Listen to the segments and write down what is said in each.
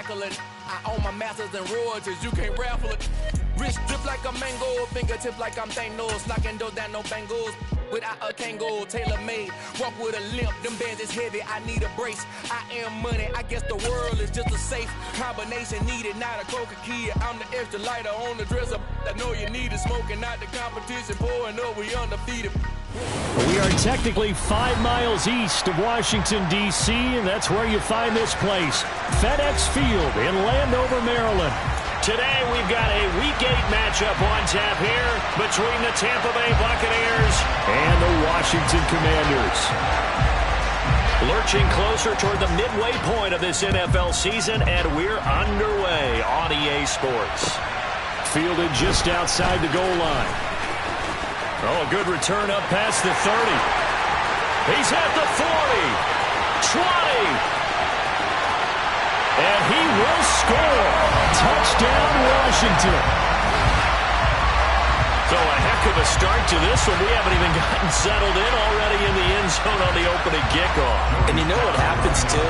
tackle it. I own my masters and royalties, you can't raffle it. Wrist drip like a mango, fingertip like I'm Thanos, knocking those down, no bangles. Without a Kango, tailor-made, walk with a limp, them bands is heavy, I need a brace. I am money, I guess the world is just a safe combination needed, not a coca-key. I'm the extra lighter on the dresser, I know you need it, smoking out the competition, pouring up, we undefeated. We are technically 5 miles east of Washington, D.C., and that's where you find this place, FedEx Field in Landover, Maryland. Today, we've got a Week 8 matchup on tap here between the Tampa Bay Buccaneers and the Washington Commanders. Lurching closer toward the midway point of this NFL season, and we're underway on EA Sports. Fielded just outside the goal line. Oh, a good return up past the 30. He's at the 40, 20. And he will score. Touchdown, Washington. So a heck of a start to this one. We haven't even gotten settled in already in the end zone on the opening kickoff. And you know what happens, too?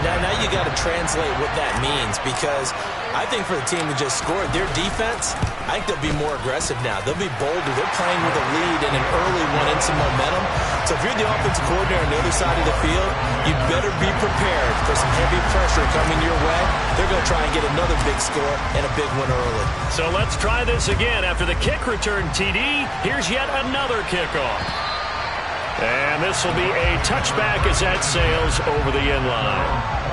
Now you got to translate what that means, because I think for the team that just scored, their defense, I think they'll be more aggressive now. They'll be bolder. They're playing with a lead and an early one and some momentum. So if you're the offensive coordinator on the other side of the field, you better be prepared for some heavy pressure coming your way. They're going to try and get another big score and a big one early. So let's try this again. After the kick return TD, here's yet another kickoff. And this will be a touchback as that sails over the end line.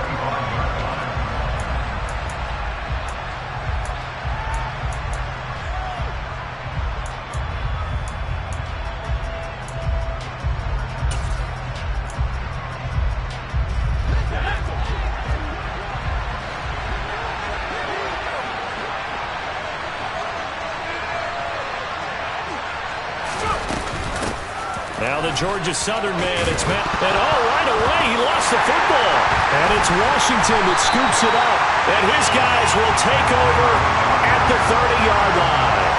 Now the Georgia Southern man, it's met, and right away he lost the football. And it's Washington that scoops it up. And his guys will take over at the 30-yard line.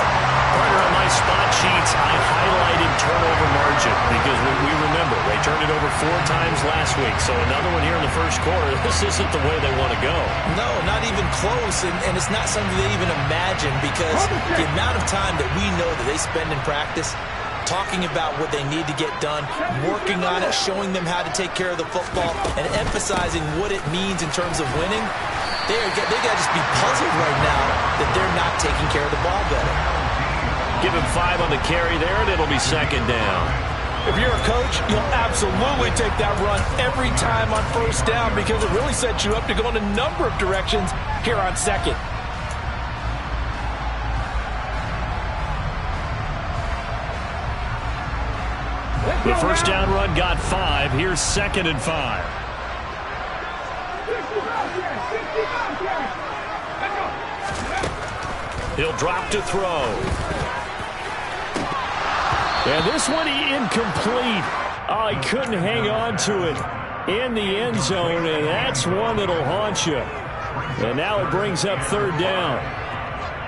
Partner, on my spot sheets, I highlighted turnover margin because we remember they turned it over 4 times last week. So another one here in the first quarter. This isn't the way they want to go. No, not even close. And it's not something they even imagine, because the amount of time that we know that they spend in practice talking about what they need to get done, working on it, showing them how to take care of the football, and emphasizing what it means in terms of winning. They got to just be puzzled right now that they're not taking care of the ball better. Give him 5 on the carry there, and it'll be second down. If you're a coach, you'll absolutely take that run every time on first down, because it really sets you up to go in a number of directions here on second. The first down run got 5. Here's 2nd and 5. He'll drop to throw. And this one incomplete. Oh, he couldn't hang on to it in the end zone, and that's one that'll haunt you. And now it brings up 3rd down.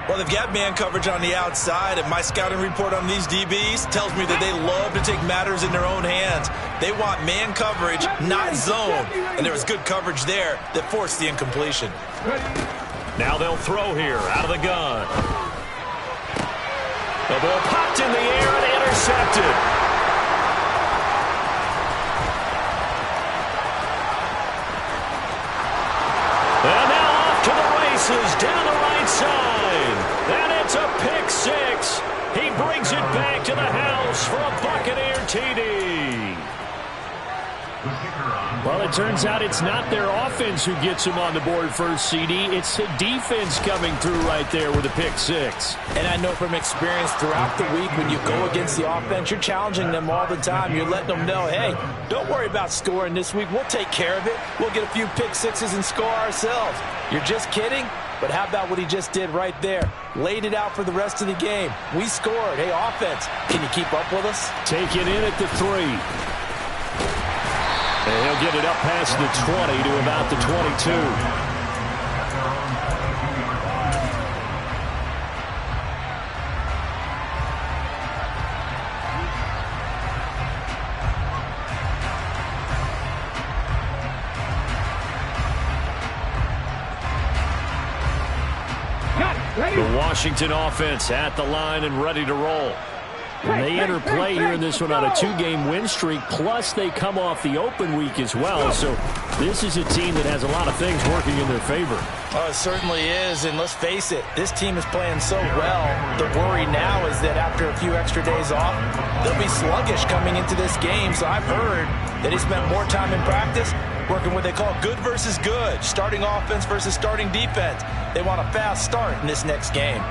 Well, they've got man coverage on the outside, and my scouting report on these DBs tells me that they love to take matters in their own hands. They want man coverage, not zone. And there was good coverage there that forced the incompletion. Now they'll throw here out of the gun. The ball popped in the air and intercepted. And now off to the races down the right side. And it's a pick 6. He brings it back to the house for a Buccaneer TD. Well, it turns out it's not their offense who gets him on the board first, CD. It's the defense coming through right there with a pick 6. And I know from experience throughout the week, when you go against the offense, you're challenging them all the time. You're letting them know, hey, don't worry about scoring this week. We'll take care of it. We'll get a few pick 6s and score ourselves. You're just kidding? But how about what he just did right there? Laid it out for the rest of the game. We scored. Hey, offense, can you keep up with us? Take it in at the 3. And he'll get it up past the 20 to about the 22. The Washington offense at the line and ready to roll. And they interplay here in this one on a 2-game win streak, plus they come off the open week as well. So this is a team that has a lot of things working in their favor. Oh, it certainly is, and let's face it, this team is playing so well. The worry now is that after a few extra days off, they'll be sluggish coming into this game. So I've heard that he spent more time in practice working what they call good versus good, starting offense versus starting defense. They want a fast start in this next game.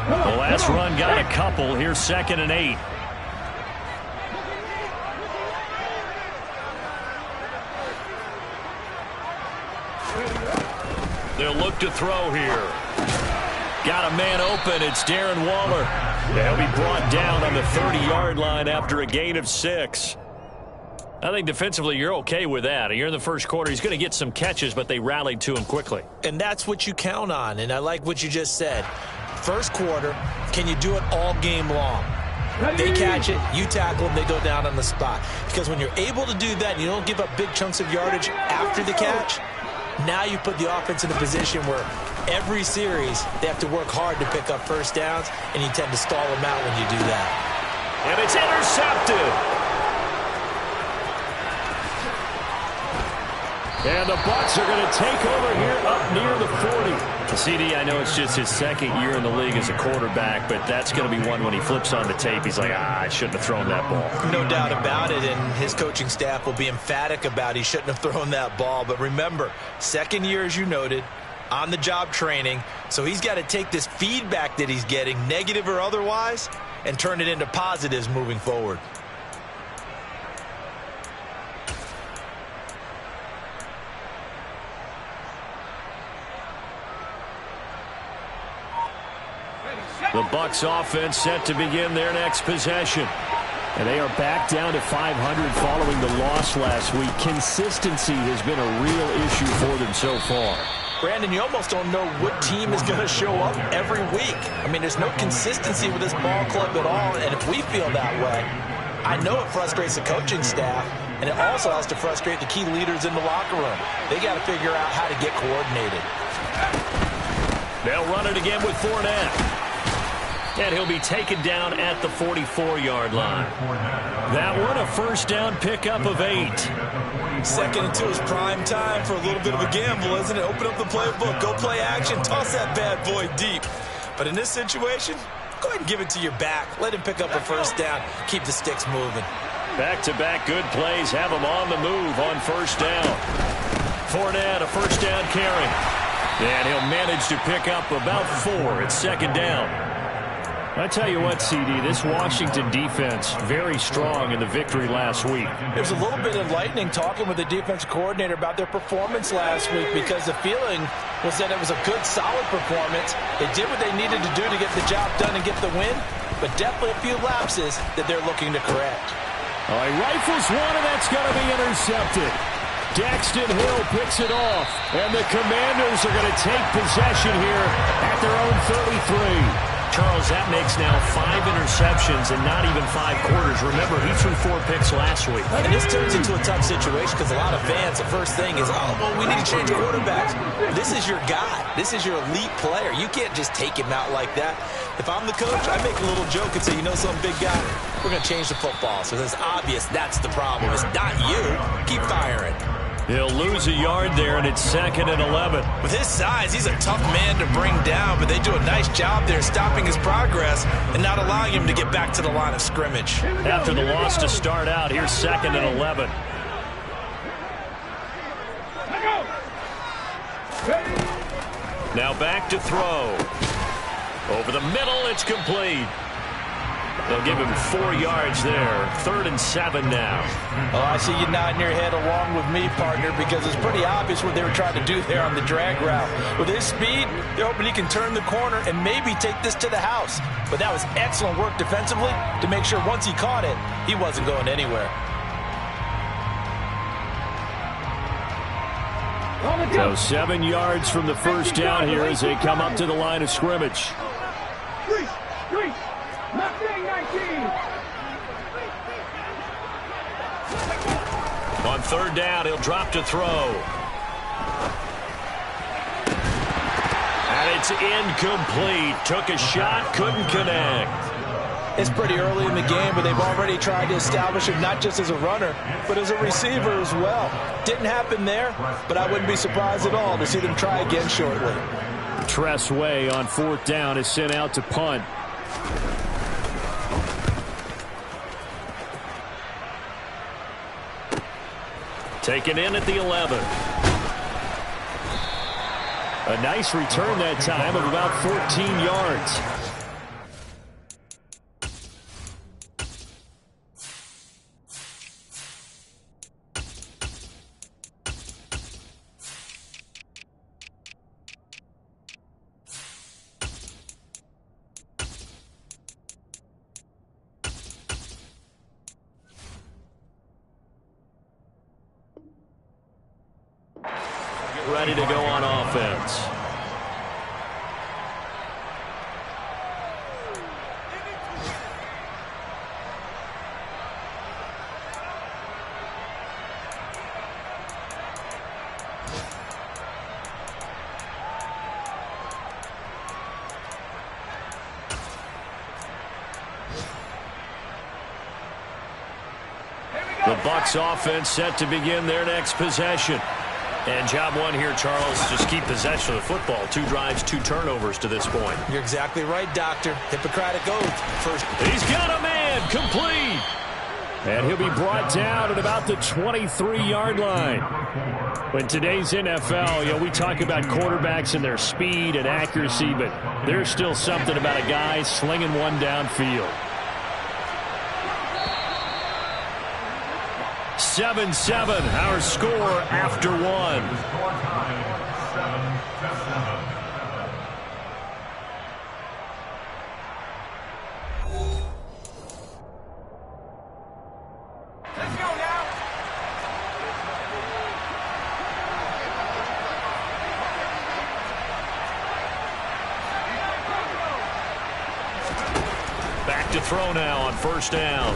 The last run got a couple. Here's 2nd and 8. They'll look to throw here. Got a man open. It's Darren Waller. He'll be brought down on the 30-yard line after a gain of 6. I think defensively you're okay with that. You're in the first quarter. He's going to get some catches, but they rallied to him quickly. And that's what you count on, and I like what you just said. First quarter, can you do it all game long? They catch it, you tackle them, they go down on the spot. Because when you're able to do that and you don't give up big chunks of yardage after the catch, now you put the offense in a position where every series they have to work hard to pick up first downs, and you tend to stall them out when you do that. And it's intercepted. And the Bucs are going to take over here up near the 40. CD, I know it's just his 2nd year in the league as a quarterback, but that's going to be one when he flips on the tape. He's like, I shouldn't have thrown that ball. No doubt about it, and his coaching staff will be emphatic about he shouldn't have thrown that ball. But remember, 2nd year, as you noted, on-the-job training, so he's got to take this feedback that he's getting, negative or otherwise, and turn it into positives moving forward. The Bucs offense set to begin their next possession. And they are back down to 500 following the loss last week. Consistency has been a real issue for them so far. Brandon, you almost don't know what team is going to show up every week. I mean, there's no consistency with this ball club at all, and if we feel that way, I know it frustrates the coaching staff, and it also has to frustrate the key leaders in the locker room. They got to figure out how to get coordinated. They'll run it again with Fournette. And he'll be taken down at the 44-yard line. That one, a first down pickup of 8. 2nd and 2 is prime time for a little bit of a gamble, isn't it? Open up the playbook, go play action, toss that bad boy deep. But in this situation, go ahead and give it to your back. Let him pick up a first down. Keep the sticks moving. Back-to-back good plays have him on the move on first down. Fournette, a first down carry. And he'll manage to pick up about 4 at 2nd down. I tell you what, CD, this Washington defense, very strong in the victory last week. It was a little bit enlightening talking with the defensive coordinator about their performance last week, because the feeling was that it was a good, solid performance. They did what they needed to do to get the job done and get the win, but definitely a few lapses that they're looking to correct. All right, rifles one, and that's going to be intercepted. Daxton Hill picks it off, and the Commanders are going to take possession here at their own 33. Charles, that makes now 5 interceptions and not even 5 quarters. Remember, he threw 4 picks last week. And this turns into a tough situation because a lot of fans, the first thing is, oh, well, we need to change quarterbacks. This is your guy. This is your elite player. You can't just take him out like that. If I'm the coach, I make a little joke and say, you know some big guy, we're going to change the football. So it's obvious that's the problem. It's not you. Keep firing. He'll lose a yard there, and it's 2nd and 11. With his size, he's a tough man to bring down, but they do a nice job there stopping his progress and not allowing him to get back to the line of scrimmage. After the loss to start out, here's 2nd and 11. Now back to throw. Over the middle, it's complete. They'll give him 4 yards there. 3rd and 7 now. Oh, I see you nodding your head along with me, partner, because it's pretty obvious what they were trying to do there on the drag route. With his speed, they're hoping he can turn the corner and maybe take this to the house. But that was excellent work defensively to make sure once he caught it, he wasn't going anywhere. So 7 yards from the first down here as they come up to the line of scrimmage. On 3rd down, he'll drop to throw. And It's incomplete. Took a shot, couldn't connect. It's pretty early in the game, but they've already tried to establish him not just as a runner, but as a receiver as well. Didn't happen there, but I wouldn't be surprised at all to see them try again shortly. Tress Way on 4th down is sent out to punt. Taken in at the 11. A nice return that time of about 14 yards. Ready to go on offense. The Bucs offense set to begin their next possession. And job one here, Charles, just keep possession of the football. 2 drives, 2 turnovers to this point. You're exactly right, Doctor. Hippocratic oath. First. He's got a man, complete. And he'll be brought down at about the 23-yard line. In today's NFL, we talk about quarterbacks and their speed and accuracy, but there's still something about a guy slinging one downfield. 7-7, our score after 1. Let's go now. Back to throw now on 1st down.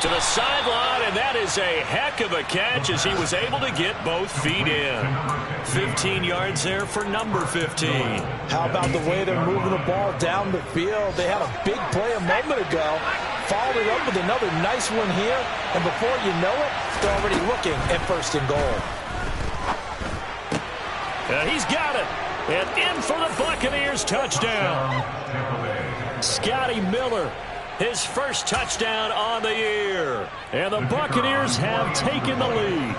To the sideline, and that is a heck of a catch as he was able to get both feet in. 15 yards there for number 15. How about the way they're moving the ball down the field? They had a big play a moment ago, followed it up with another nice one here, and before you know it, they're already looking at 1st and goal. And he's got it. And in for the Buccaneers touchdown. Scotty Miller. His first touchdown on the year. And the Buccaneers have taken the lead.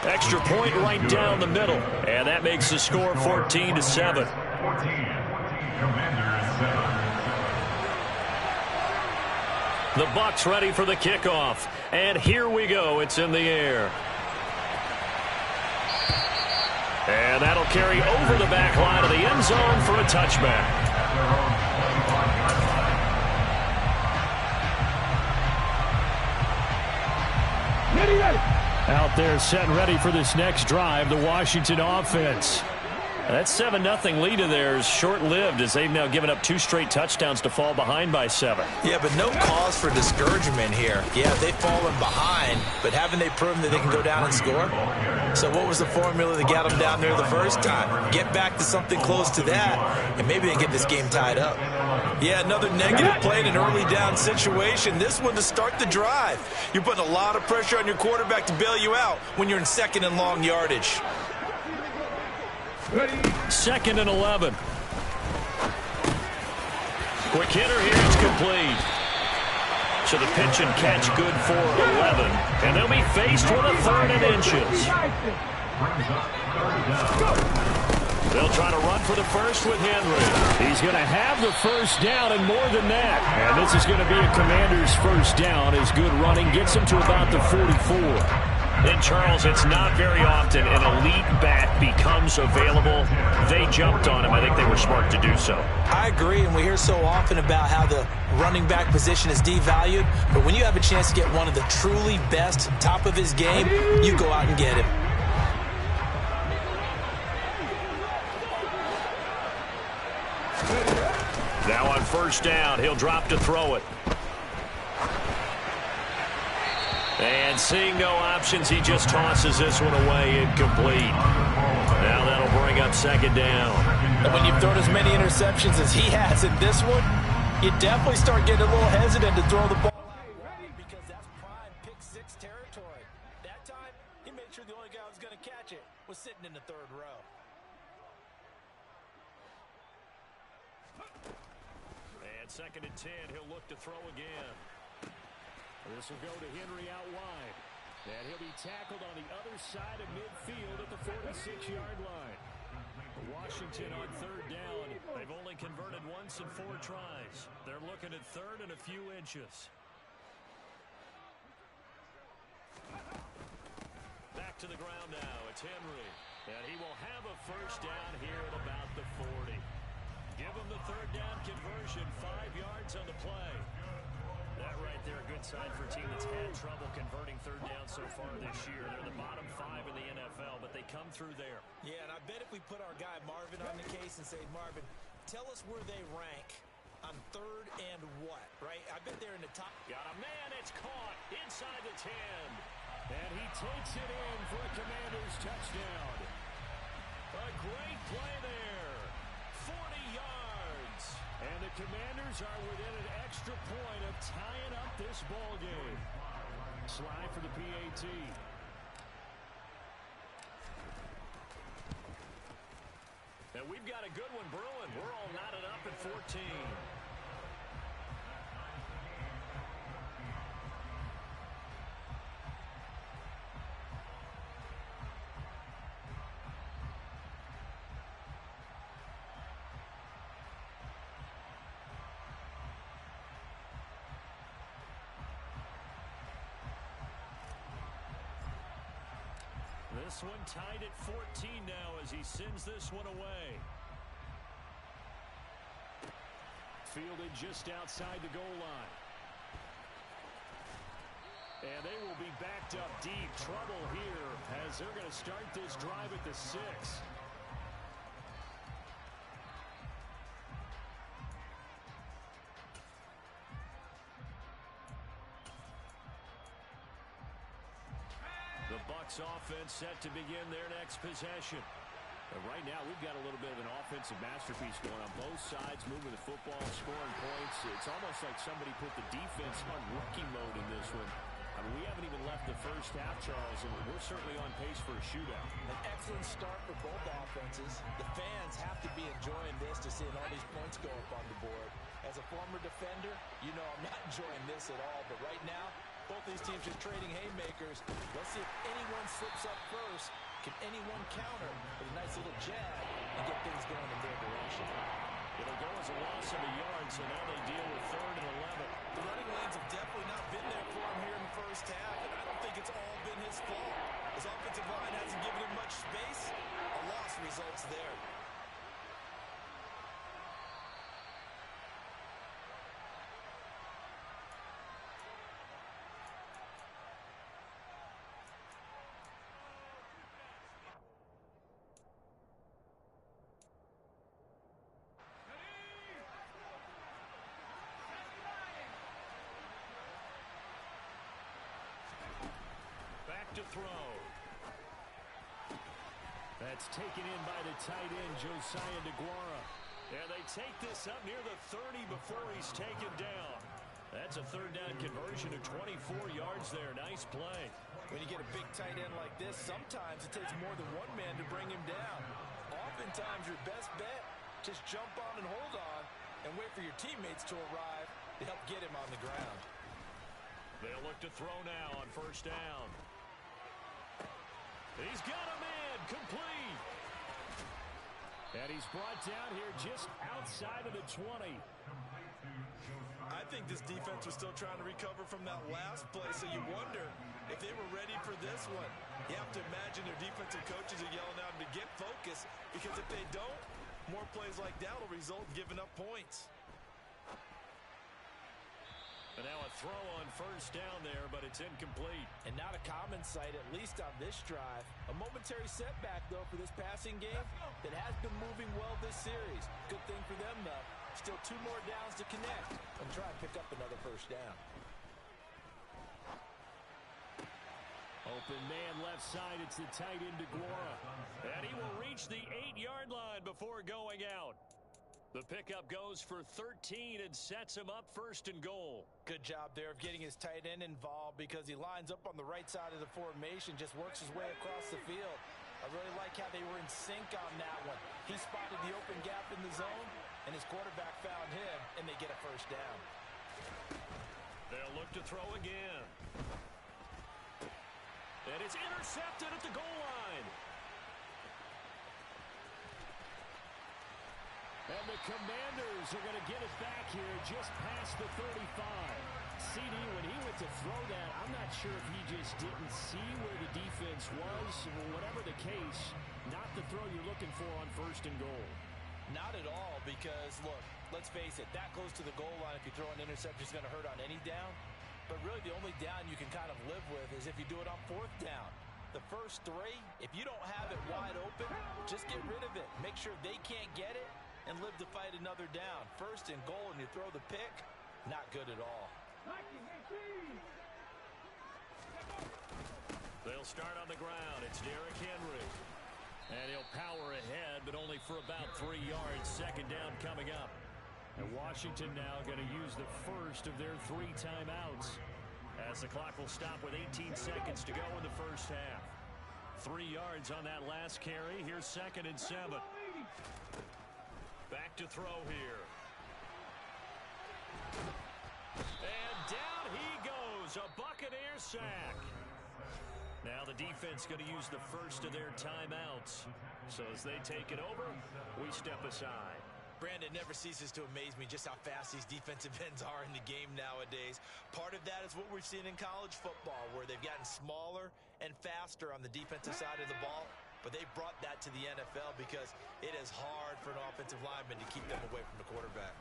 Extra point right down the middle. And that makes the score 14-7. The Bucs ready for the kickoff. And here we go. It's in the air. And that'll carry over the back line of the end zone for a touchback. Out there set and ready for this next drive, the Washington offense. That 7-0 lead of theirs short-lived as they've now given up 2 straight touchdowns to fall behind by 7. Yeah, but no cause for discouragement here. Yeah, they've fallen behind, but haven't they proven that they can go down and score? So what was the formula that got them down there the first time? Get back to something close to that, and maybe they get this game tied up. Yeah, another negative play in an early down situation. This one to start the drive. You're putting a lot of pressure on your quarterback to bail you out when you're in 2nd and long yardage. 2nd and 11. Quick hitter here, it's complete. So the pitch and catch good for 11. And they'll be faced with a 3rd and inches. They'll try to run for the first with Henry. He's going to have the first down and more than that. And this is going to be a Commander's first down as good running gets him to about the 44. And, Charles, it's not very often an elite back becomes available. They jumped on him. I think they were smart to do so. I agree, and we hear so often about how the running back position is devalued. But when you have a chance to get one of the truly best, top of his game, you go out and get him. Now on 1st down, he'll drop to throw it. And seeing no options, he just tosses this one away, incomplete. Now that'll bring up second down. And when you've thrown as many interceptions as he has in this one, you definitely start getting a little hesitant to throw the ball out because that's prime pick-six territory. That time, he made sure the only guy who was going to catch it was sitting in the third row. And second and 10, he'll look to throw again. This will go to Henry out wide. And he'll be tackled on the other side of midfield at the 46-yard line. Washington on third down. They've only converted once in 4 tries. They're looking at third and a few inches. Back to the ground now. It's Henry. And he will have a first down here at about the 40. Give him the third down conversion. 5 yards on the play. That right there, a good sign for a team that's had trouble converting third down so far this year. They're the bottom 5 in the NFL, but they come through there. Yeah, and I bet if we put our guy Marvin on the case and say, Marvin, tell us where they rank on third and what, right? I bet they're in the top. Got a man, it's caught inside the 10. And he takes it in for a Commanders touchdown. A great play there. 40 yards. And the Commanders are within an extra point of tying up this ball game. Slide for the PAT. And we've got a good one brewing. We're all knotted up at 14. This one tied at 14 now as he sends this one away. Fielded just outside the goal line. And they will be backed up deep. Trouble here as they're going to start this drive at the 6. The Bucs offense set to begin their next possession. Right now, we've got a little bit of an offensive masterpiece going on both sides, moving the football, scoring points. It's almost like somebody put the defense on rookie mode in this one. I mean, we haven't even left the first half, Charles, and we're certainly on pace for a shootout. An excellent start for both offenses. The fans have to be enjoying this to seeing all these points go up on the board. As a former defender, you know I'm not enjoying this at all, but right now, both these teams are trading haymakers. Let's see if anyone slips up first. Can anyone counter with a nice little jab and get things going in their direction? It'll go as a loss of a yard, so now they deal with third and 11. The running lanes have definitely not been there for him here in the first half, and I don't think it's all been his fault. His offensive line hasn't given him much space. A loss results there. To throw. That's taken in by the tight end, Josiah DeGuara. And they take this up near the 30 before he's taken down. That's a third down conversion of 24 yards there. Nice play. When you get a big tight end like this, sometimes it takes more than one man to bring him down. Oftentimes, your best bet, just jump on and hold on and wait for your teammates to arrive to help get him on the ground. They'll look to throw now on first down. He's got a man, complete. And he's brought down here just outside of the 20. I think this defense was still trying to recover from that last play, so you wonder if they were ready for this one. You have to imagine their defensive coaches are yelling at them to get focused, because if they don't, more plays like that will result in giving up points. And now a throw on first down there, but it's incomplete. And not a common sight, at least on this drive. A momentary setback, though, for this passing game that has been moving well this series. Good thing for them, though. Still 2 more downs to connect and try and pick up another first down. Open man left side. It's the tight end, DeGuara. And he will reach the 8-yard line before going out. The pickup goes for 13 and sets him up 1st and goal. Good job there of getting his tight end involved because he lines up on the right side of the formation, just works his way across the field. I really like how they were in sync on that one. He spotted the open gap in the zone, and his quarterback found him, and they get a 1st down. They'll look to throw again. And it's intercepted at the goal line. And the Commanders are going to get it back here just past the 35. CD, when he went to throw that, I'm not sure if he just didn't see where the defense was. Whatever the case, not the throw you're looking for on 1st and goal. Not at all, because, look, let's face it, that close to the goal line, if you throw an interception, is going to hurt on any down. But really the only down you can kind of live with is if you do it on 4th down. The first 3, if you don't have it wide open, just get rid of it. Make sure they can't get it and live to fight another down. 1st and goal, and you throw the pick, not good at all. They'll start on the ground. It's Derrick Henry. And he'll power ahead, but only for about 3 yards. 2nd down coming up. And Washington now going to use the first of their 3 timeouts, as the clock will stop with 18 seconds to go in the first half. 3 yards on that last carry. Here's 2nd and 7. Back to throw here. And down he goes. A Buccaneer sack. Now the defense going to use the first of their timeouts. So as they take it over, we step aside. Brandon, never ceases to amaze me just how fast these defensive ends are in the game nowadays. Part of that is what we've seen in college football, where they've gotten smaller and faster on the defensive side of the ball. But they brought that to the NFL because it is hard for an offensive lineman to keep them away from the quarterback.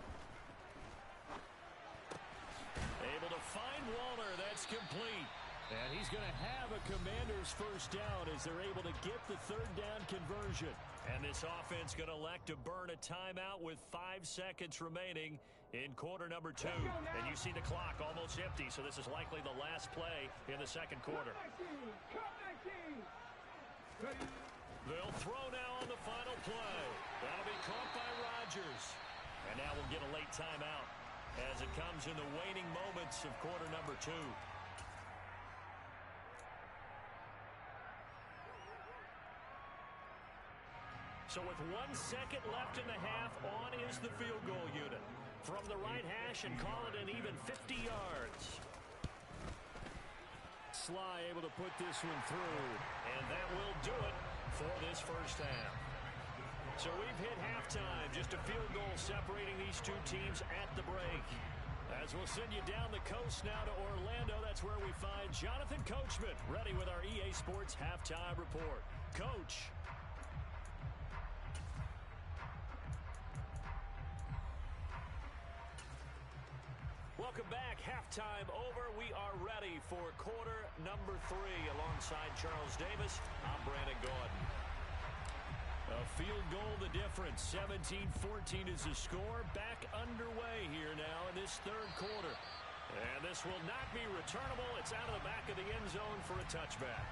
Able to find Waller. That's complete. And he's going to have a Commanders 1st down as they're able to get the 3rd down conversion. And this offense going to elect to burn a timeout with 5 seconds remaining in quarter number 2. And you see the clock almost empty, so this is likely the last play in the 2nd quarter. They'll throw now on the final play. That'll be caught by Rodgers. And now we'll get a late timeout as it comes in the waning moments of quarter number 2. So with 1 second left in the half, on is the field goal unit. From the right hash and call it an even 50 yards. Sly able to put this one through, and that will do it for this first half. So we've hit halftime, just a field goal separating these 2 teams at the break. As we'll send you down the coast now to Orlando, that's where we find Jonathan Coachman, ready with our EA Sports Halftime Report. Coach. Welcome back. Halftime over. We are ready for quarter number 3. Alongside Charles Davis, I'm Brandon Gaudin. A field goal the difference. 17-14 is the score. Back underway here now in this 3rd quarter. And this will not be returnable. It's out of the back of the end zone for a touchback.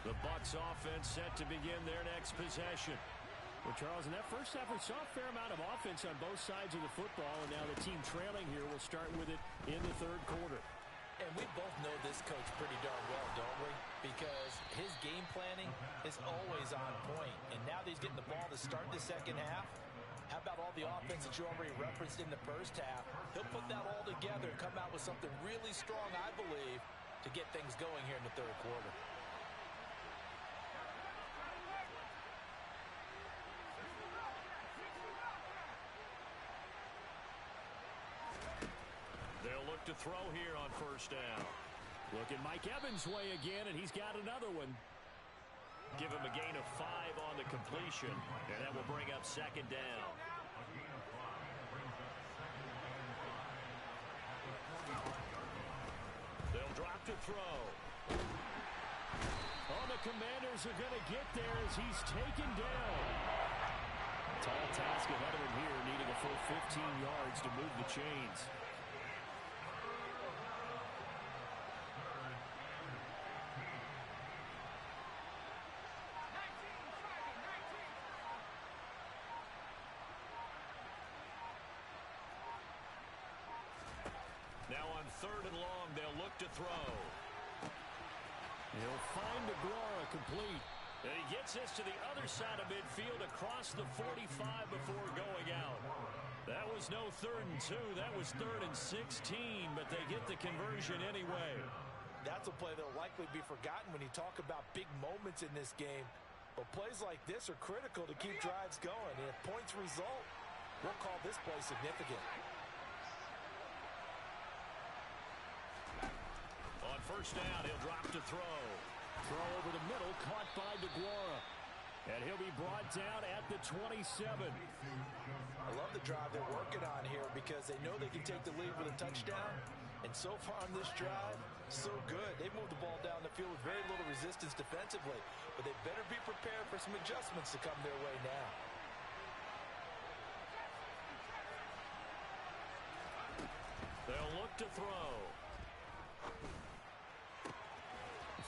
The Bucs offense set to begin their next possession. Well, Charles, in that first half, we saw a fair amount of offense on both sides of the football, and now the team trailing here will start with it in the third quarter. And we both know this coach pretty darn well, don't we? Because his game planning is always on point. And now that he's getting the ball to start the second half, how about all the offense that you already referenced in the first half? He'll put that all together and come out with something really strong, I believe, to get things going here in the third quarter. They'll look to throw here on first down. Looking Mike Evans' way again, and he's got another one. Give him a gain of 5 on the completion, and that will bring up second down. They'll drop to throw. Oh, the Commanders are going to get there as he's taken down. Tall task ahead of him here, needing a full 15 yards to move the chains. Now on third and long, they'll look to throw. He'll find DeGuara complete. And he gets this to the other side of midfield across the 45 before going out. That was no 3rd and 2. That was 3rd and 16, but they get the conversion anyway. That's a play that will likely be forgotten when you talk about big moments in this game. But plays like this are critical to keep drives going. And if points result, we'll call this play significant. On first down, he'll drop to throw. Throw over the middle, caught by DeGuara. And he'll be brought down at the 27. I love the drive they're working on here because they know they can take the lead with a touchdown. And so far on this drive, so good. They moved the ball down the field with very little resistance defensively. But they better be prepared for some adjustments to come their way now. They'll look to throw.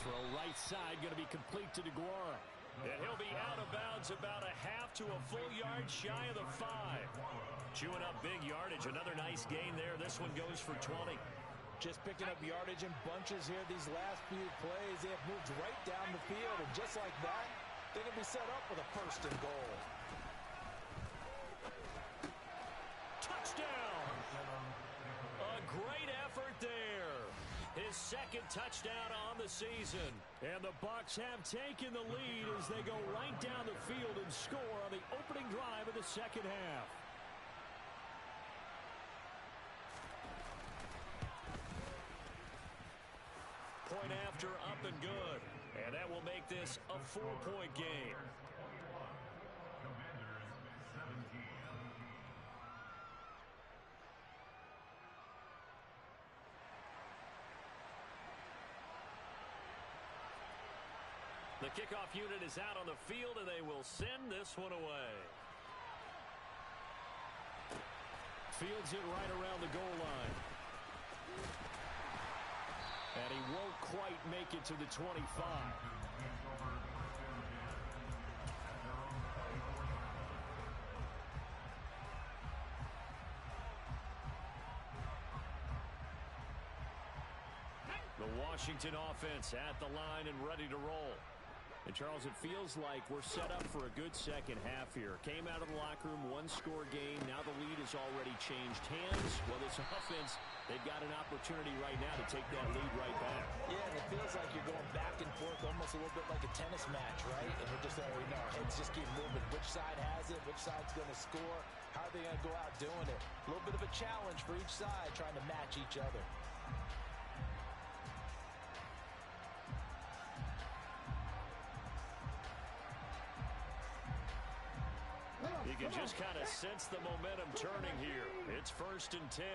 Throw right side, going to be complete to DeGuara. And he'll be out of bounds about a half to a full yard shy of the 5. Chewing up big yardage. Another nice gain there. This one goes for 20. Just picking up yardage in bunches here these last few plays. They have moved right down the field. And just like that, they're going to be set up with a 1st and goal. Touchdown! A great effort there. His 2nd touchdown on the season. And the Bucs have taken the lead as they go right down the field and score on the opening drive of the second half. Point after, up and good. And that will make this a 4-point game. The kickoff unit is out on the field, and they will send this one away. Fields it right around the goal line. And he won't quite make it to the 25. The Washington offense at the line and ready to roll. And, Charles, it feels like we're set up for a good second half here. Came out of the locker room, 1-score game. Now the lead has already changed hands. Well, this offense, they've got an opportunity right now to take that lead right back. Yeah, and it feels like you're going back and forth almost a little bit like a tennis match, right? And we're just already know our heads just keep moving. Which side has it? Which side's going to score? How are they going to go out doing it? A little bit of a challenge for each side trying to match each other. You can just kind of sense the momentum turning here. It's 1st and 10.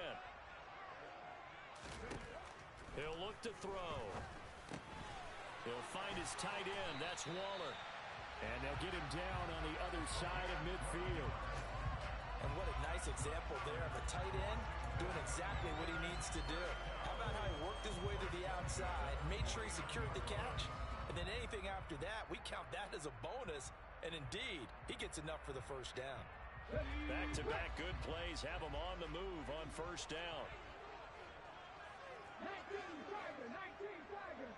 He'll look to throw. He'll find his tight end. That's Waller. And they'll get him down on the other side of midfield. And what a nice example there of a tight end doing exactly what he needs to do. How about how he worked his way to the outside, made sure he secured the catch, and And then anything after that, we count that as a bonus. And indeed, he gets enough for the first down. Back-to-back good plays have him on the move on first down. 19 Tiger.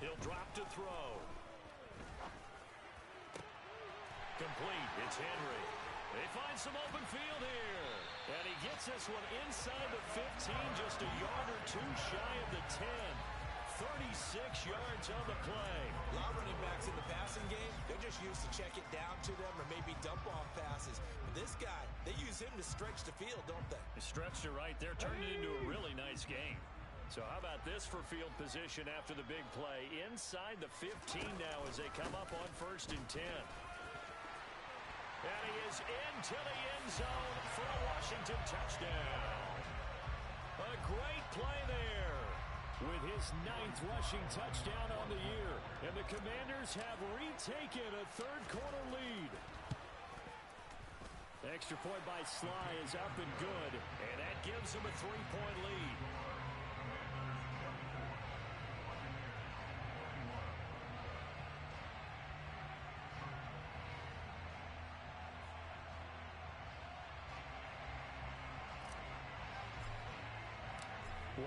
He'll drop to throw. Complete. It's Henry. They find some open field here. And he gets this one inside the 15, just a yard or two shy of the 10. 36 yards on the play. A lot of running backs in the passing game, they're just used to check it down to them or maybe dump off passes. But this guy, they use him to stretch the field, don't they? He stretched it right there, turned it into a really nice game. So how about this for field position after the big play? Inside the 15 now as they come up on 1st and 10. And he is into the end zone for a Washington touchdown. A great play there with his 9th rushing touchdown on the year. And the Commanders have retaken a third-quarter lead. The extra point by Sly is up and good, and that gives them a 3-point lead.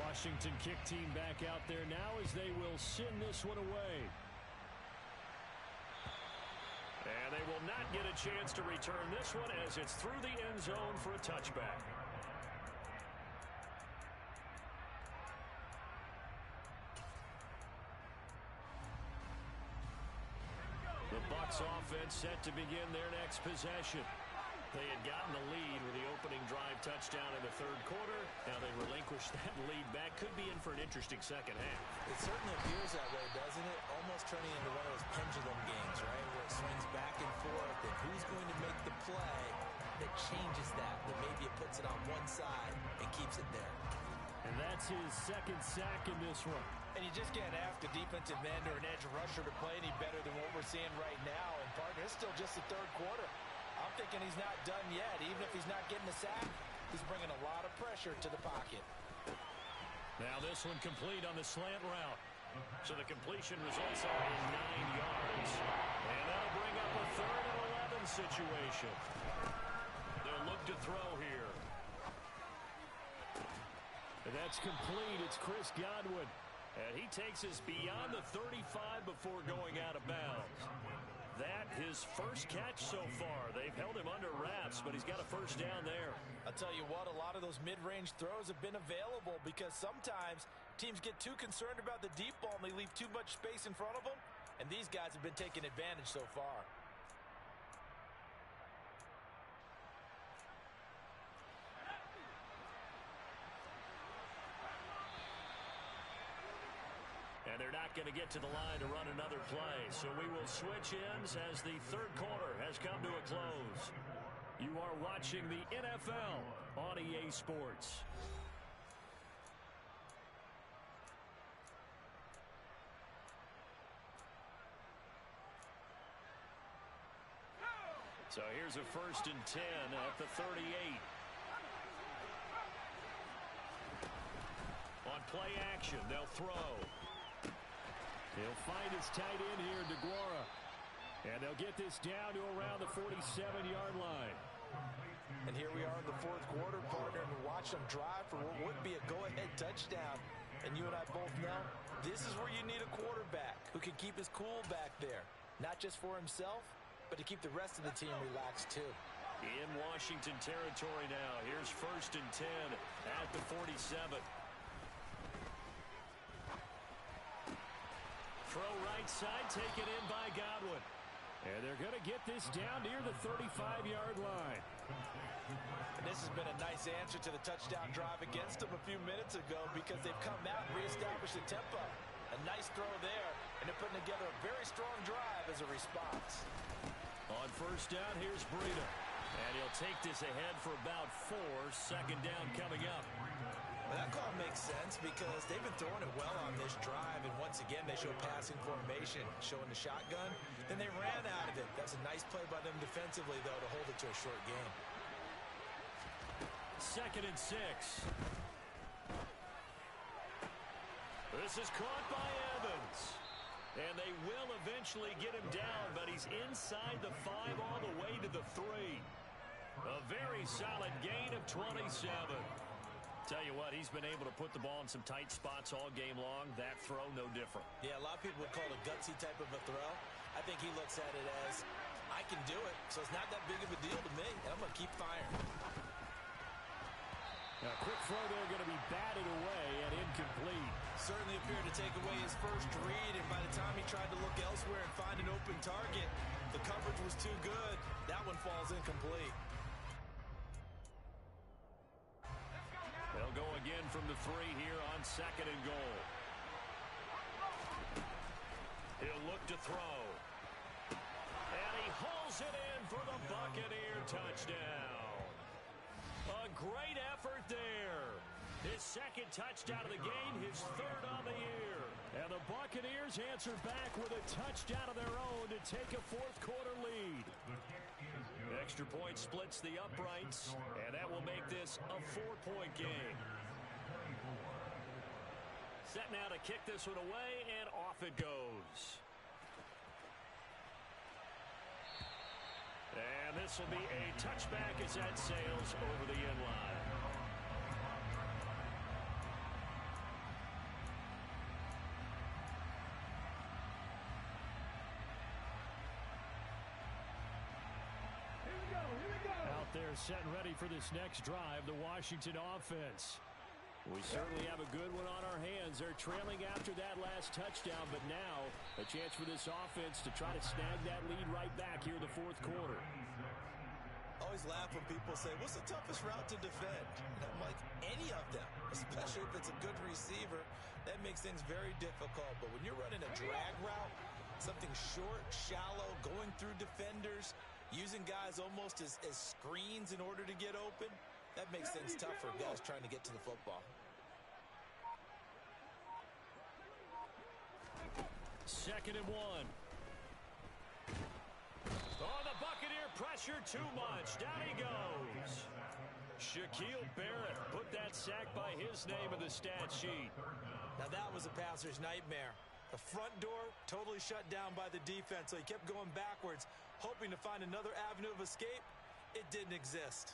Washington kick team back out there now as they will send this one away. And they will not get a chance to return this one as it's through the end zone for a touchback. The Bucs offense set to begin their next possession. They had gotten the lead with the opening drive touchdown in the third quarter. Now they relinquish that lead back. Could be in for an interesting second half. It certainly appears that way, doesn't it? Almost turning into one of those pendulum games, right? Where it swings back and forth, and who's going to make the play that changes that maybe it puts it on one side and keeps it there. And that's his second sack in this one. And you just can't ask a defensive end or an edge rusher to play any better than what we're seeing right now. And, partner, it's still just the third quarter. I'm thinking he's not done yet. Even if he's not getting the sack, he's bringing a lot of pressure to the pocket. Now this one complete on the slant route. So the completion results are in 9 yards. And that'll bring up a 3rd and 11 situation. They'll look to throw here. And that's complete. It's Chris Godwin. And he takes us beyond the 35 before going out of bounds. That his first catch so far. They've held him under wraps, but he's got a first down there. I'll tell you what, a lot of those mid-range throws have been available because sometimes teams get too concerned about the deep ball and they leave too much space in front of them. And these guys have been taking advantage so far. And they're not going to get to the line to run another play. So we will switch ends as the third quarter has come to a close. You are watching the NFL on EA Sports. So here's a 1st and 10 at the 38. On play action, they'll throw. He'll find his tight end here, DeGuara. And they'll get this down to around the 47-yard line. And here we are in the fourth quarter, partner, and watch them drive for what would be a go-ahead touchdown. And you and I both know this is where you need a quarterback who can keep his cool back there. Not just for himself, but to keep the rest of the team relaxed too. In Washington territory now. Here's 1st and 10 at the 47. Throw right side, taken in by Godwin. And they're going to get this down near the 35-yard line. And this has been a nice answer to the touchdown drive against them a few minutes ago because they've come out and reestablished the tempo. A nice throw there, and they're putting together a very strong drive as a response. On 1st down, here's Breida. And he'll take this ahead for about 4. 2nd down coming up. Well, that call makes sense because they've been throwing it well on this drive, and once again they show passing formation, showing the shotgun. Then they ran out of it. That's a nice play by them defensively, though, to hold it to a short game. 2nd and 6. This This is caught by Evans. And they will eventually get him down, but he's inside the 5 all the way to the 3. A very solid gain of 27. Tell you what, he's been able to put the ball in some tight spots all game long. That throw, no different. Yeah, a lot of people would call it a gutsy type of a throw. I think he looks at it as, I can do it, so it's not that big of a deal to me, and I'm going to keep firing. A quick throw there going to be batted away and incomplete. Certainly appeared to take away his first read, and by the time he tried to look elsewhere and find an open target, the coverage was too good. That one falls incomplete. They'll go again from the 3 here on 2nd and goal. He'll look to throw. And he hauls it in for the Buccaneer touchdown. A great effort there. His 2nd touchdown of the game, his 3rd on the year. And the Buccaneers answer back with a touchdown of their own to take a 4th quarter lead. Extra point splits the uprights, and that will make this a 4-point game. Set now to kick this one away, and off it goes. And this will be a touchback as that sails over the end line. Out there set and ready for this next drive, the Washington offense. We certainly have a good one on our hands. They're trailing after that last touchdown, but now a chance for this offense to try to snag that lead right back here in the 4th quarter. I always laugh when people say, what's the toughest route to defend? And I'm like, any of them, especially if it's a good receiver. That makes things very difficult. But when you're running a drag route, something short, shallow, going through defenders, using guys almost as screens in order to get open, that makes things tough for guys trying to get to the football. 2nd and 1. Oh, the Buccaneer pressure too much. Down he goes. Shaquille Barrett put that sack by his name in the stat sheet. Now that was a passer's nightmare. The front door totally shut down by the defense, so he kept going backwards, hoping to find another avenue of escape. It didn't exist.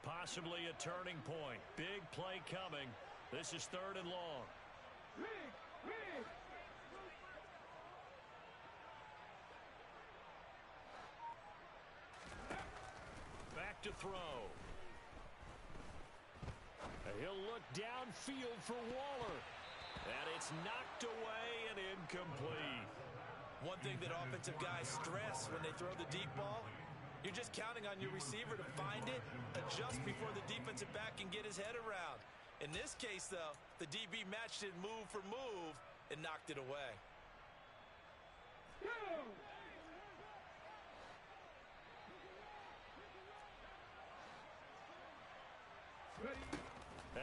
Possibly a turning point. Big play coming. This is 3rd and long. Back to throw. He'll look downfield for Waller. And it's knocked away and incomplete. One thing that offensive guys stress when they throw the deep ball, you're just counting on your receiver to find it, adjust before the defensive back can get his head around. In this case, though, the DB matched it move for move and knocked it away.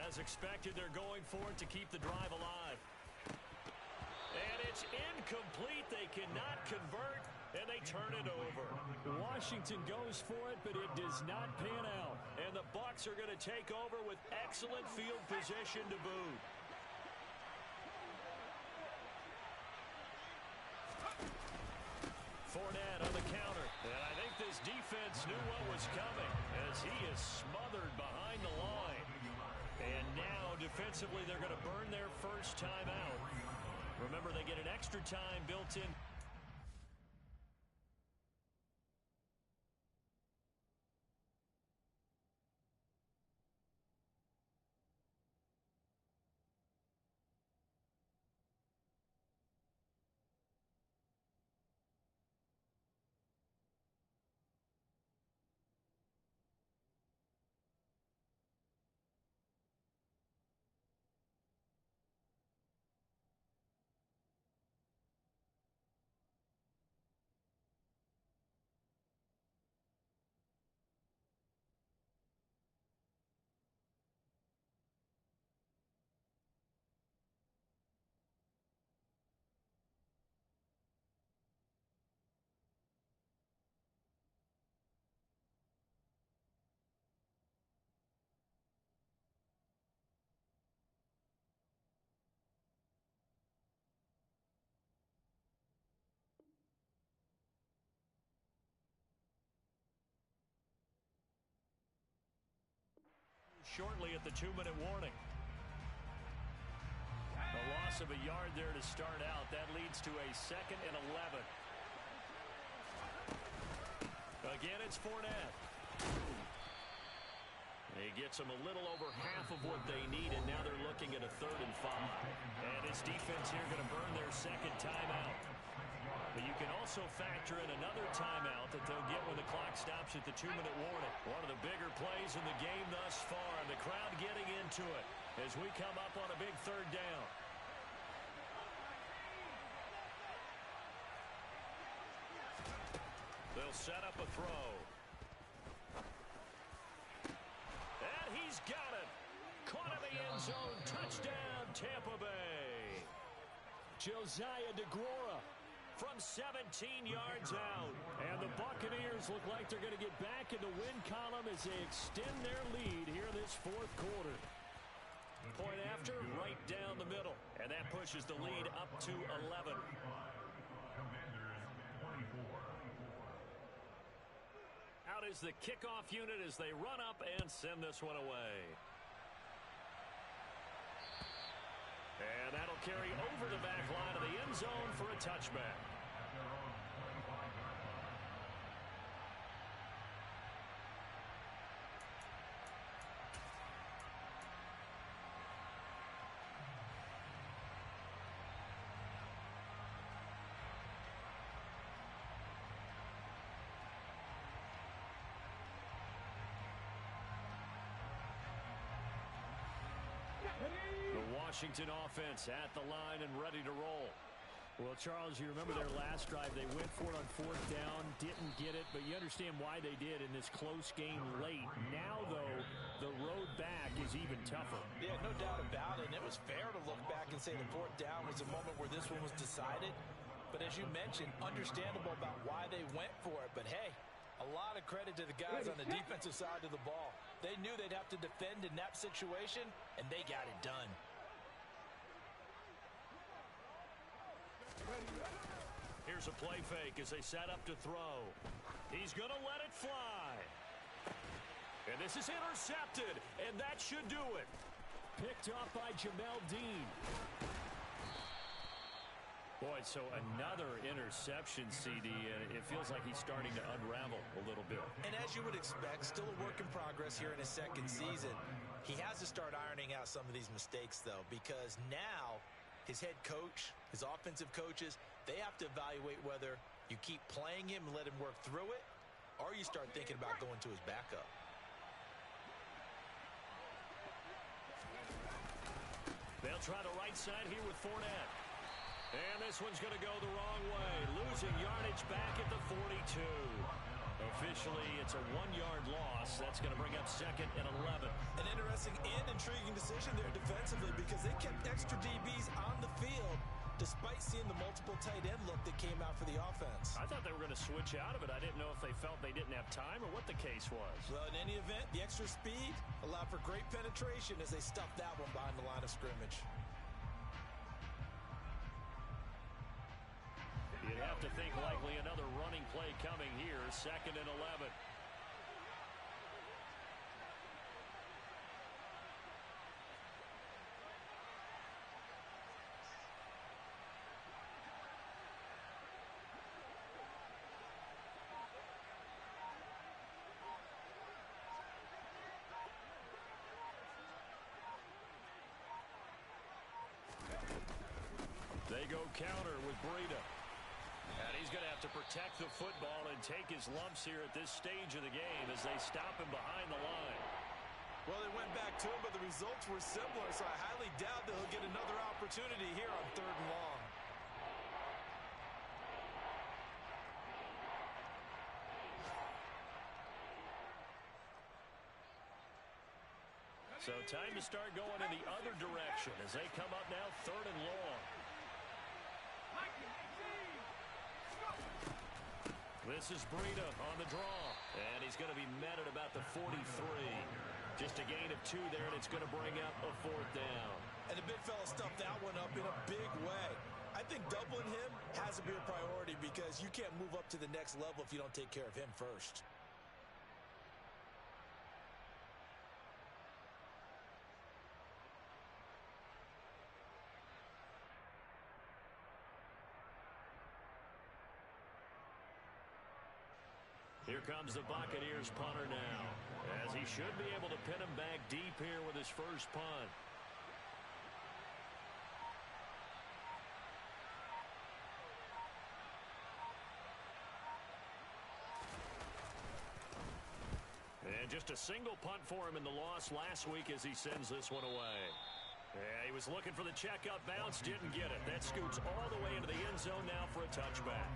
As expected, they're going for it to keep the drive alive. And it's incomplete. They cannot convert, and they turn it over. Washington goes for it, but it does not pan out. And the Bucs are going to take over with excellent field position to boot. Fournette on the counter. And I think this defense knew what was coming as he is smothered behind the line. And now, defensively, they're going to burn their first time out. Remember, they get an extra time built in. shortly at the 2-minute warning. A loss of a yard there to start out. That leads to a 2nd and 11. Again, it's Fournette. He gets them a little over half of what they need, and now they're looking at a 3rd and 5. And his defense here going to burn their 2nd timeout. But you can also factor in another timeout that they'll get when the clock stops at the 2-minute warning. One of the bigger plays in the game thus far, and the crowd getting into it as we come up on a big 3rd down. They'll set up a throw. And he's got it. Caught in the end zone. Touchdown, Tampa Bay. Josiah DeGuara from 17 yards out. And the Buccaneers look like they're going to get back in the win column as they extend their lead here in this 4th quarter. Point after, right down the middle. And that pushes the lead up to 11. Out is the kickoff unit as they run up and send this one away. And that'll carry over the back line of the end zone for a touchback. The Washington offense at the line and ready to roll. Well, Charles, you remember their last drive. They went for it on 4th down, didn't get it, but you understand why they did in this close game late. Now, though, the road back is even tougher. Yeah, no doubt about it. And it was fair to look back and say the 4th down was a moment where this one was decided. But as you mentioned, understandable about why they went for it. But, hey, a lot of credit to the guys on the defensive side of the ball. They knew they'd have to defend in that situation, and they got it done. Here's a play fake as they set up to throw. He's going to let it fly. And this is intercepted, and that should do it. Picked off by Jamel Dean. Boy, so another interception, CD, and it feels like he's starting to unravel a little bit. And as you would expect, still a work in progress here in his 2nd season. He has to start ironing out some of these mistakes, though, because now his head coach, his offensive coaches, they have to evaluate whether you keep playing him and let him work through it, or you start thinking about going to his backup. They'll try the right side here with Fournette. And this one's going to go the wrong way. Losing yardage back at the 42. Officially, it's a 1-yard loss. That's going to bring up 2nd and 11. An interesting and intriguing decision there defensively because they kept extra DBs on the field despite seeing the multiple tight end look that came out for the offense. I thought they were going to switch out of it. I didn't know if they felt they didn't have time or what the case was. Well, in any event, the extra speed allowed for great penetration as they stuffed that one behind the line of scrimmage. You'd have to think likely another running play coming here, 2nd and 11. They go counter with Breida. And he's going to have to protect the football and take his lumps here at this stage of the game as they stop him behind the line. Well, they went back to him, but the results were similar, so I highly doubt that he'll get another opportunity here on 3rd and long. So time to start going in the other direction as they come up now 3rd and long. This is Breida on the draw. And he's going to be met at about the 43. Just a gain of 2 there, and it's going to bring up a 4th down. And the big fella stuffed that one up in a big way. I think doubling him has to be a priority because you can't move up to the next level if you don't take care of him first. comes the Buccaneers punter now, as he should be able to pin him back deep here with his first punt. And just a single punt for him in the loss last week as he sends this one away. Yeah, he was looking for the checkout bounce, didn't get it. That scoots all the way into the end zone now for a touchback.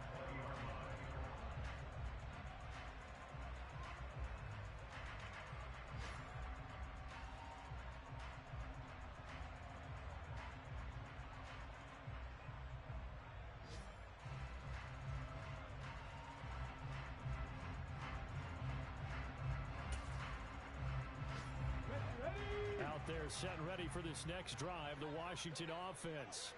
They're set and ready for this next drive, the Washington offense.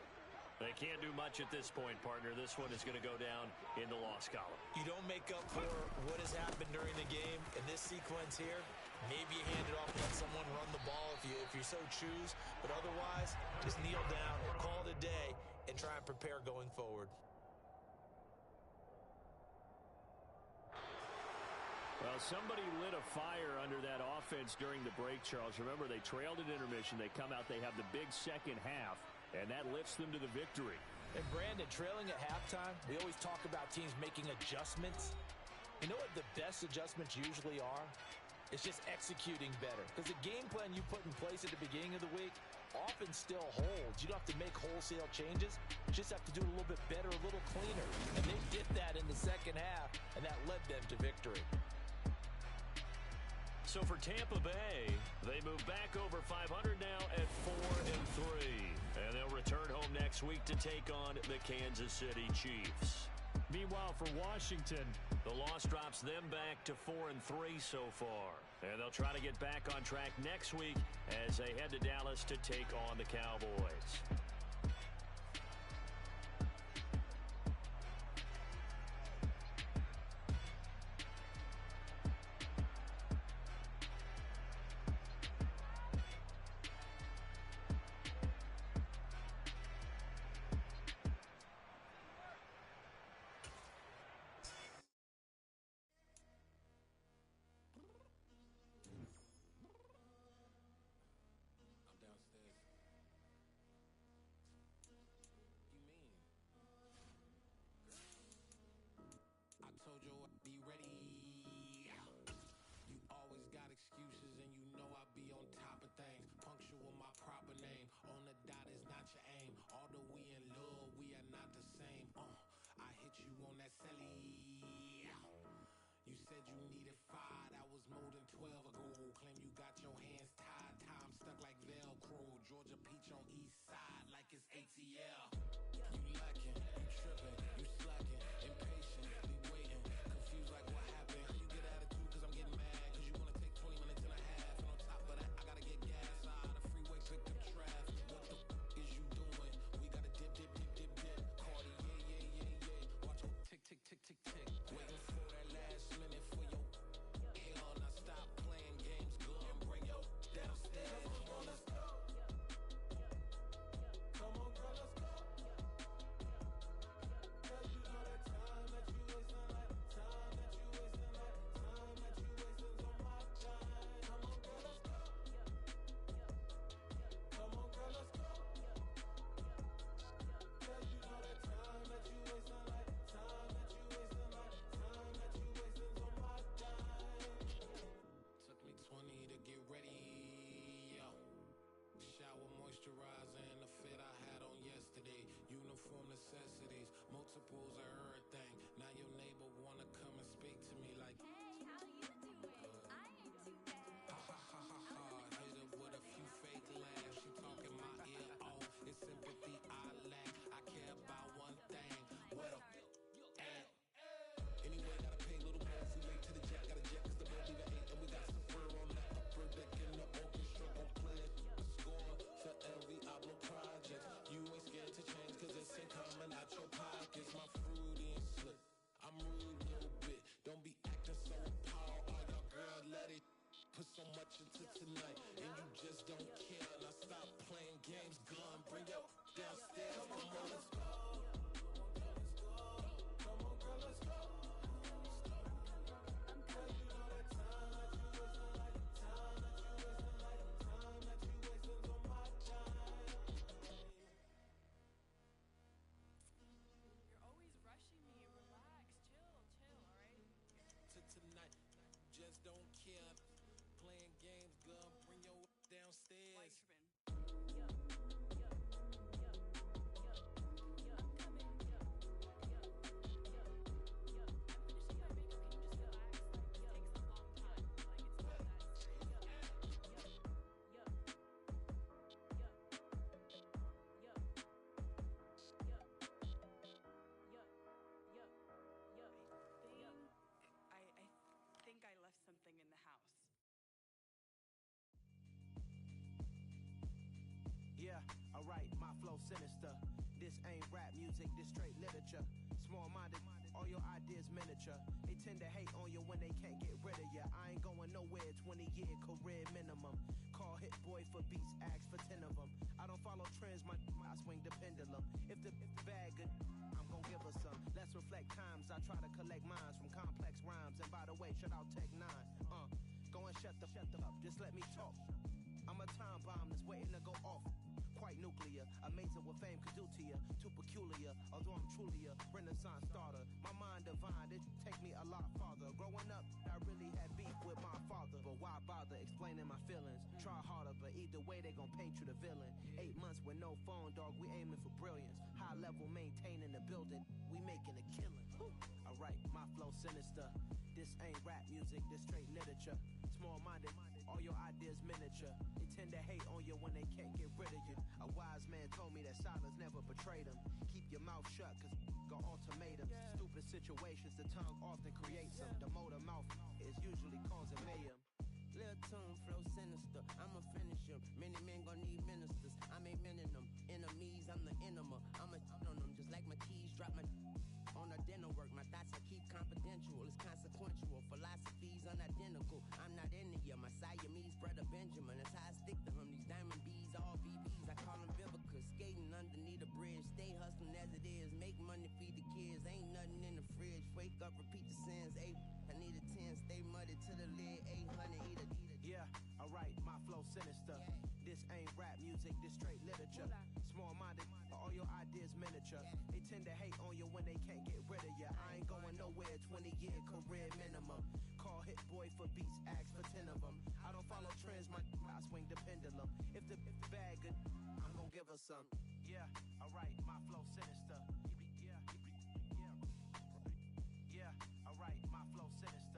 They can't do much at this point, partner. This one is going to go down in the loss column. You don't make up for what has happened during the game in this sequence here. Maybe you hand it off and let someone run the ball if you so choose. But otherwise, just kneel down, call it a day, and try and prepare going forward. Well, somebody lit a fire under that offense during the break, Charles. Remember, they trailed at intermission. They come out, they have the big second half, and that lifts them to the victory. And, Brandon, trailing at halftime, we always talk about teams making adjustments. You know what the best adjustments usually are? It's just executing better. Because the game plan you put in place at the beginning of the week often still holds. You don't have to make wholesale changes. You just have to do it a little bit better, a little cleaner. And they did that in the second half, and that led them to victory. So for Tampa Bay, they move back over 500 now at 4-3. And they'll return home next week to take on the Kansas City Chiefs. Meanwhile, for Washington, the loss drops them back to 4-3 so far. And they'll try to get back on track next week as they head to Dallas to take on the Cowboys. Downstairs. You mean? I told you I'd be ready. You always got excuses and you know I be on top of things. Punctual my proper name. On the dot is not your aim. Although we in love, we are not the same. I hit you on that celly. You said you needed 5, that was more than 12 ago. Claim you got your hands tied, time stuck like Velcro. Georgia peach on east side like it's ATL. You lacking, you tripping, you slacking, impatient, be waiting, confused like what happened. You get attitude cause I'm getting mad, cause you wanna take 20 minutes and a half. And on top of that, I gotta get gas out of the freeway, pick up traffic. What the is you doing? We gotta dip, dip, dip, dip, dip. Cardi, yeah. Watch your tick, tick, tick, tick, tick. Waiting for that last minute for your hell. Now stop playing games, good and bring your downstairs. rap music, this straight literature. Small-minded, all your ideas miniature. They tend to hate on you when they can't get rid of you. I ain't going nowhere, 20-year career minimum. Call Hit Boy for beats, ask for 10 of them. I don't follow trends, I swing the pendulum. If the bag good, I'm gon' give her some. Let's reflect times, I try to collect minds from complex rhymes. And by the way, shout out Tech 9. Go and shut the up, just let me talk. I'm a time bomb that's waiting to go off. Quite nuclear, amazing what fame could do to you. Too peculiar, although I'm truly a renaissance starter. My mind divine, it take me a lot farther. Growing up, I really had beef with my father. But why bother explaining my feelings? Try harder, but either way they gon' paint you the villain. 8 months with no phone, dog, we aiming for brilliance. High level maintaining the building, we making a killing. Alright, my flow sinister. This ain't rap music, this straight literature. Small-minded, all your ideas miniature. They tend to hate on you when they can't get rid of you. A wise man told me that silence never betrayed him. Keep your mouth shut, cause got ultimatums. Stupid situations, the tongue often creates them. The motor mouth is usually causing mayhem. Lil' tune, flow sinister, I'ma finish him. Many men gon' need ministers, I ain't mending them. Enemies, I'm the enema, I'ma on them. Just like my keys, drop my on the dinner work. My thoughts I keep confidential, it's consequential. Philosophies unidentical, I'm not into you. My Siamese brother Benjamin, that's how I stick to him. These diamond bees, all VVs, I call them Vivica. Skating underneath a bridge, stay hustling as it is. Make money, feed the kids, ain't nothing in the fridge. Wake up, repeat the sins, I need a 10, stay muddy to the lid, 800, eat a. Yeah, alright, my flow sinister. This ain't rap music, this straight literature. Small-minded, all your ideas miniature. They tend to hate on you when they can't get rid of you. I ain't going nowhere, 20-year career minimum. Call Hit Boy for beats, ask for 10 of them. I don't follow trends, I swing the pendulum. If the bag good, I'm gon' give her some. Yeah, alright, my flow sinister. Yeah, alright, my flow sinister.